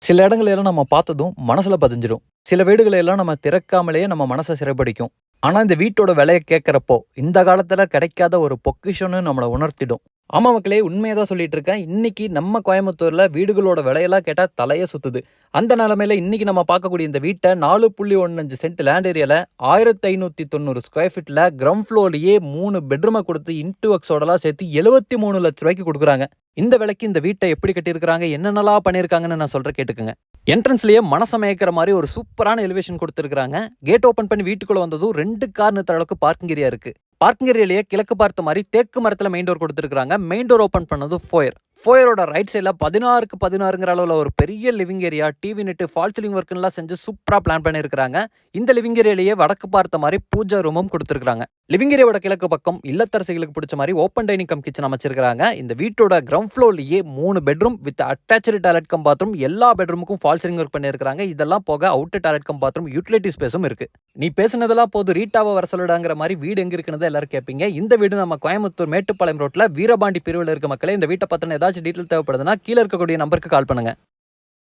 சில இடங்களை எல்லாம் நம்ம பார்த்ததும் மனசுல பதிஞ்சிடும். சில வீடுகளை எல்லாம் நம்ம திறக்காமலேயே நம்ம மனச சிறைப்பிடிக்கும். ஆனா, இந்த வீட்டோட விலைய கேட்கிறப்போ, இந்த காலத்துல கிடைக்காத ஒரு பொக்கிஷம்னு நம்மள உணர்த்திடும். ஆமா மக்களே, உண்மைய தான் சொல்லிட்டு இருக்கேன். இன்னைக்கு நம்ம கோயம்புத்தூர்ல வீடுகளோட விலையெல்லாம் கேட்டா தலையே சுத்துது. அந்த நிலைமையில இன்னைக்கு நம்ம பார்க்கக்கூடிய இந்த வீட்ட 4.15 சென்ட் லேண்ட் ஏரியால 1590 ஸ்கொயர் ஃபீட்ல கிரவுண்ட் ஃப்ளோர்லயே 3 பெட்ரூம குடுத்து இன்டு ஒர்க்ஸோடலாம் சேர்த்து 73 லட்ச ரூபாய்க்கு குடுக்குறாங்க. இந்த விலைக்கு இந்த வீட்டை எப்படி கட்டியிருக்காங்க, என்னென்னலாம் பண்ணியிருக்காங்கன்னு நான் சொல்றேன் கேட்டுக்குங்க. என்ட்ரன்ஸ்லயே மனச மயக்கிற மாதிரி ஒரு சூப்பரான எலிவேஷன் கொடுத்துருக்காங்க. கேட் ஓபன் பண்ணி வீட்டுக்குள்ள வந்ததும் 2 கார் நிறுத்துற அளவுக்கு பார்க்கிங் ஏரியா இருக்கு. பார்க்கிங் ஏரியாலயே கிழக்கு பார்த்த மாதிரி தேக்கு மரத்துல மெயின் டோர் கொடுத்துருக்காங்க. மெயின் டோர் ஓபன் பண்ணது ஃபோயர். ஃபோயரோட ரைட் சைட்ல 16க்கு 16ங்கிற அளவுல ஒரு பெரிய living area, TV net, fall ceiling ஒர்க்லாம் செஞ்சு சூப்பரா பிளான் பண்ணியிருக்காங்க. இந்த லிவிங் ஏரியாலயே வடக்கு பார்த்த மாதிரி பூஜா ரூமும் கொடுத்துருக்காங்க. லிவிங் ஏரியாவோட கிழக்கு பக்கம் இல்லத்தரசிகளுக்கு பிடிச்ச மாதிரி ஓப்பன் டைனிங் கம் கிச்சன் அமைச்சிருக்காங்க. இந்த வீட்டோட கிரவுண்ட் ஃப்ளோர்லயே 3 bedroom with attached toilet cum bathroom, எல்லா பெட்ரூமுக்கும் ஃபால் சீலிங் ஒர்க் பண்ணியிருக்காங்க. இதெல்லாம் போக outer toilet cum bathroom, utility ஸ்பேஸும் இருக்கு. நீ பேசுனதெல்லாம் போது ரீட்டாவை வர சொல்லுடாங்கிற மாதிரி வீடு எங்க இருக்குன்னு எல்லாரும் கேட்பீங்க. இந்த வீடு நம்ம கோயம்புத்தூர் மேட்டுப்பாளையம் ரோட்ல வீரபாண்டி பிரிவில் இருக்க மக்களே. இந்த வீட்டை பத்தின ஏதாச்சும் டீட்டெயில் தேவைப்படுதுன்னா கீழே இருக்கக்கூடிய நம்பருக்கு கால் பண்ணுங்க.